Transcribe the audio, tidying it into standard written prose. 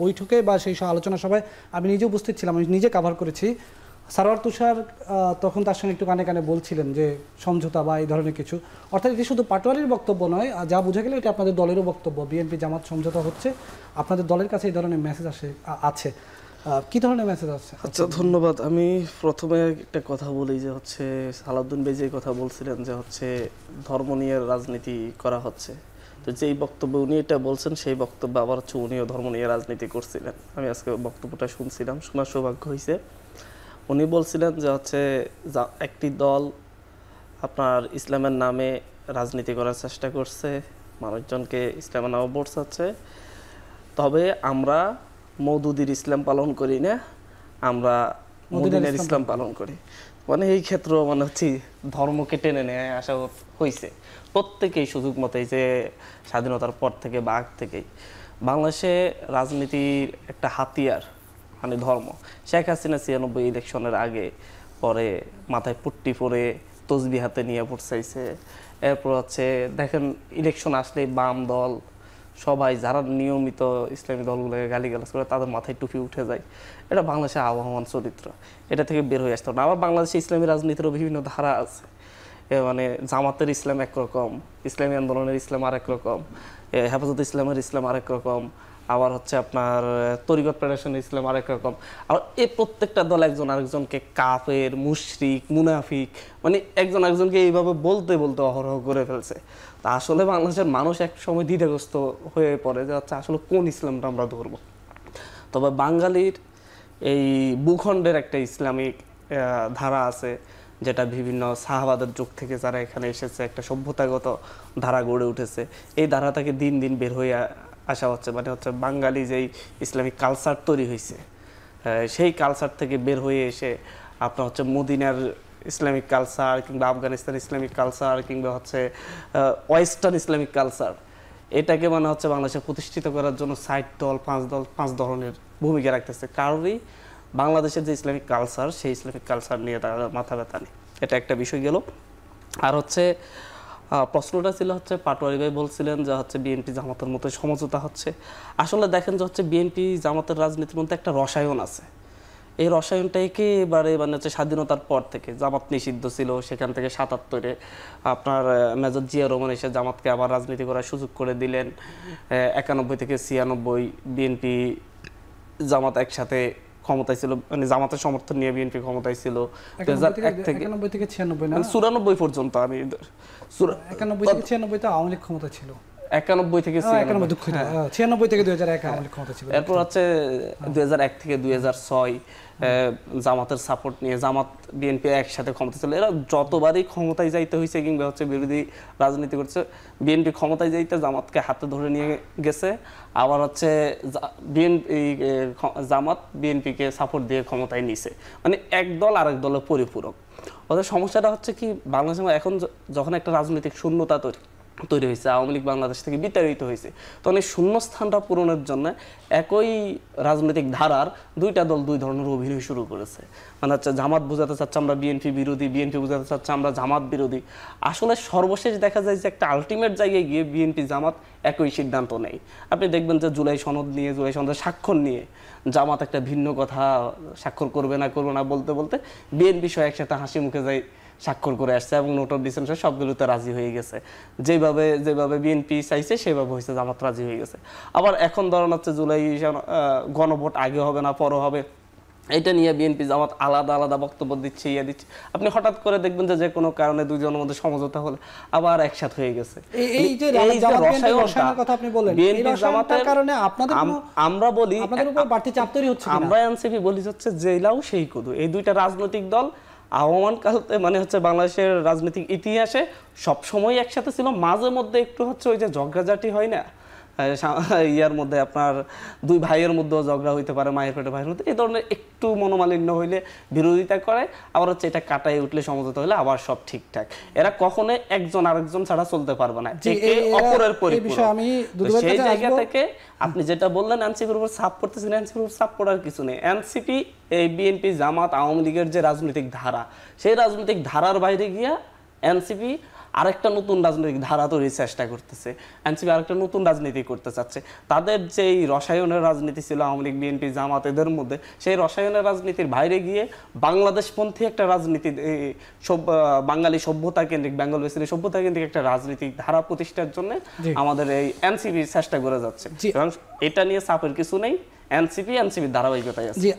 বৈঠকে বা সেই আলোচনা সভায় আমি নিজে উপস্থিত ছিলাম, আমি নিজে কাভার করেছি। সারোয়ার তুষার তখন তার সঙ্গে একটু কানে কানে বলছিলেন যে সমঝোতা বা এই ধরনের কিছু, অর্থাৎ এটি শুধু পাটোয়ারির বক্তব্য নয়, যা বোঝা গেল এটা আপনাদের দলেরও বক্তব্য, বিএনপি জামাত সমঝোতা হচ্ছে, আপনাদের দলের কাছে এই ধরনের মেসেজ আছে। কি ধরনের মেসেজ আছে? আচ্ছা, ধন্যবাদ। আমি প্রথমে একটা কথা বলি যে সালাউদ্দিন ভাই যে কথা বলছিলেন যে ধর্ম নিয়ে রাজনীতি করা হচ্ছে, তো যেই বক্তব্য উনি এটা বলছেন সেই বক্তব্য আবার উনিও ধর্ম নিয়ে রাজনীতি করছিলেন। আমি আজকে বক্তব্যটা শুনছিলাম, শোনার সৌভাগ্য হয়েছে। উনি বলছিলেন যে একটি দল আপনার ইসলামের নামে রাজনীতি করার চেষ্টা করছে, মানুষজনকে ইসলামের নামে ভোট চাচ্ছে, তবে আমরা মওদুদির ইসলাম পালন করি না, আমরা মদিনার ইসলাম পালন করি। মানে এই ক্ষেত্রে ধর্মকে টেনে নিয়ে আসা হয়েছে প্রত্যেকেই সুযোগ মতেই, যে স্বাধীনতার পর থেকে বা আগ থেকেই বাংলাদেশে রাজনীতির একটা হাতিয়ার মানে ধর্ম। শেখ হাসিনা 96 ইলেকশনের আগে পরে মাথায় পুট্টি পরে তসবি হাতে নিয়ে ভোট চাইছে। এরপর দেখেন ইলেকশন আসলে বাম দল সবাই যারা নিয়মিত ইসলামী দলগুলোকে গালিগালাজ করে তাদের মাথায় টুপি উঠে যায়। এটা বাংলাদেশের আবহমান চরিত্র, এটা থেকে বের হয়ে আসতে হবে না। আবার বাংলাদেশে ইসলামী রাজনীতিরও বিভিন্ন ধারা আছে, মানে জামাতের ইসলাম একরকম, ইসলামী আন্দোলনের ইসলাম আরেক রকম, হেফাজত ইসলামের ইসলাম আরেক রকম, আবার আপনার তরিকত ফেডারেশনের ইসলাম আরেক রকম। আর এই প্রত্যেকটা দল একজন আরেকজনকে কাফের, মুশরিক, মুনাফিক, মানে একজন আরেকজনকে এইভাবে বলতে বলতে অহরহ করে ফেলছে। তা আসলে বাংলাদেশের মানুষ এক সময় দ্বিধাগ্রস্ত হয়ে পড়ে যে আসলে কোন ইসলামটা আমরা ধরবো। তবে বাঙালির এই ভূখণ্ডের একটা ইসলামিক ধারা আছে, যেটা বিভিন্ন সাহাবাদের যুগ থেকে যারা এখানে এসেছে একটা সভ্যতাগত ধারা গড়ে উঠেছে। এই ধারাটাকে দিন দিন বের হয়ে আসা হচ্ছে, মানে বাঙালি যেই ইসলামিক কালচার তৈরি হয়েছে সেই কালচার থেকে বের হয়ে এসে আপনার মদিনার ইসলামিক কালচার কিংবা আফগানিস্তান ইসলামিক কালচার কিংবা ওয়েস্টার্ন ইসলামিক কালচার, এটাকে মানে বাংলাদেশে প্রতিষ্ঠিত করার জন্য 60 দল 5 ধরনের ভূমিকা রাখতেছে। কারোরই বাংলাদেশের যে ইসলামিক কালচার সেই ইসলামিক কালচার নিয়ে তারা মাথা ব্যথা নেই। এটা একটা বিষয় গেল। আর প্রশ্নটা ছিল পাটোয়ারি ভাই বলছিলেন যে বিএনপি জামাতের মতো সমঝোতা হচ্ছে। আসলে দেখেন যে বিএনপি জামাতের রাজনীতির মধ্যে একটা রসায়ন আছে। এই রসায়নটা একেবারে মানে স্বাধীনতার পর থেকে জামাত নিষিদ্ধ ছিল, সেখান থেকে 77-এ আপনার মেজর জিয়া রহমান এসে জামাতকে আবার রাজনীতি করার সুযোগ করে দিলেন। 91 থেকে 96 বিএনপি জামাত একসাথে ক্ষমতায় ছিল, মানে জামাতের সমর্থন নিয়ে বিএনপি ক্ষমতায় ছিল। 91 থেকে 96 না 94 পর্যন্ত, আমি 91 থেকে 96 তে আওয়ামী লীগ ক্ষমতা ছিল। 91 থেকে 96 থেকে 2001 আওয়ামী লীগ ক্ষমতা ছিল। এরপর 2001 থেকে 2006 জামাতের সাপোর্ট নিয়ে জামাত বিএনপি একসাথে ক্ষমতা ছিল। এরা যতবারই ক্ষমতায় যাইতে হয়েছে কিংবা বিরোধী রাজনীতি করছে, বিএনপি ক্ষমতায় যাইতে জামাতকে হাতে ধরে নিয়ে গেছে। আবার বিএনপি জামাত বিএনপিকে সাপোর্ট দিয়ে ক্ষমতায় নিছে, মানে এক দল আরেক দলের পরিপূরক। ওদের সমস্যাটা কি, বাংলাদেশে এখন যখন একটা রাজনৈতিক শূন্যতা তৈরি হয়েছে, আওয়ামী লীগ বাংলাদেশ থেকে বিতাড়িত হয়েছে, তখন এই শূন্যস্থানটা পূরণের জন্য একই রাজনৈতিক ধারার দুইটা দল দুই ধরনের অভিনয় শুরু করেছে। মানে জামাত বোঝাতে চাচ্ছে আমরা বিএনপি বিরোধী, বিএনপি বোঝাতে চাচ্ছে আমরা জামাত বিরোধী। আসলে সর্বশেষ দেখা যায় যে একটা আলটিমেট জায়গায় গিয়ে বিএনপি জামাত একই সিদ্ধান্ত নেই। আপনি দেখবেন যে জুলাই সনদের স্বাক্ষর নিয়ে জামাত একটা ভিন্ন কথা স্বাক্ষর করবে না বলতে বলতে বিএনপি সহ একসাথে হাসি মুখে যায় স্বাক্ষর করে আসছে এবং নোট অফ ডিসেন্ট সবগুলোতে রাজি হয়ে গেছে। যেভাবে বিএনপি চাইছে সেভাবে হয়েছে, জামাত রাজি হয়ে গেছে। আবার এখন ধরেন জুলাই গণভোট আগে হবে না পরে হবে, এটা নিয়ে বিএনপি জামাত আলাদা আলাদা বক্তব্য দিচ্ছে, দিচ্ছে। আপনি হঠাৎ করে দেখবেন যে কোনো কারণে দুইজনের মধ্যে সমঝোতা হলে আবার একসাথে হয়ে গেছে। আমরা বলি আমরা এনসিপি বলি জেলাও সেই কুদু। এই দুইটা রাজনৈতিক দল আহ্বান কালতে মানে বাংলাদেশের রাজনৈতিক ইতিহাসে সবসময় একসাথে ছিল। মাঝে মধ্যে একটু ওই যে ঝগড়াঝাটি হয় না, ইয়ার মধ্যে আপনার দুই ভাইয়ের মধ্যেও ঝগড়া হইতে পারে, মায়ের পেটে ভাইয়ের মধ্যে, এই ধরনের একটু মনোমালিন্য হইলে বিরোধিতা করে, আবার এটা কাটাই উঠলে সমঝোতা হইলে আবার সব ঠিকঠাক। এরা কখনো একজন আরেকজন ছাড়া চলতে পারবে না, অপরের পরিপূরক। সেই জায়গা থেকে আপনি যেটা বললেন এনসিপির উপর চাপ করতেছেন, এনসিপির উপর চাপ করার কিছু নেই। এনসিপি এই বিএনপি জামাত আওয়ামী লীগের যে রাজনৈতিক ধারা, সেই রাজনৈতিক ধারার বাইরে গিয়া এনসিপি আরেকটা নতুন রাজনৈতিক ধারা তৈরির চেষ্টা করতেছে, এনসিপি আরেকটা নতুন রাজনীতি করতে চাচ্ছে। তাদের যেই রসায়নের রাজনীতি ছিল আওয়ামী লীগ, বিএনপি, জামাত এদের মধ্যে, সেই রসায়নের রাজনীতির বাইরে গিয়ে বাংলাদেশপন্থী একটা রাজনীতি, বাঙালি সভ্যতা কেন্দ্রিক, বেঙ্গল বেসিনের সভ্যতা কেন্দ্রিক একটা রাজনীতিক ধারা প্রতিষ্ঠার জন্য আমাদের এই এনসিপি চেষ্টা করে যাচ্ছে, এবং এটা নিয়ে চাপের কিছু নেই। এনসিপির ধারাবাহিকতায় আছে। জি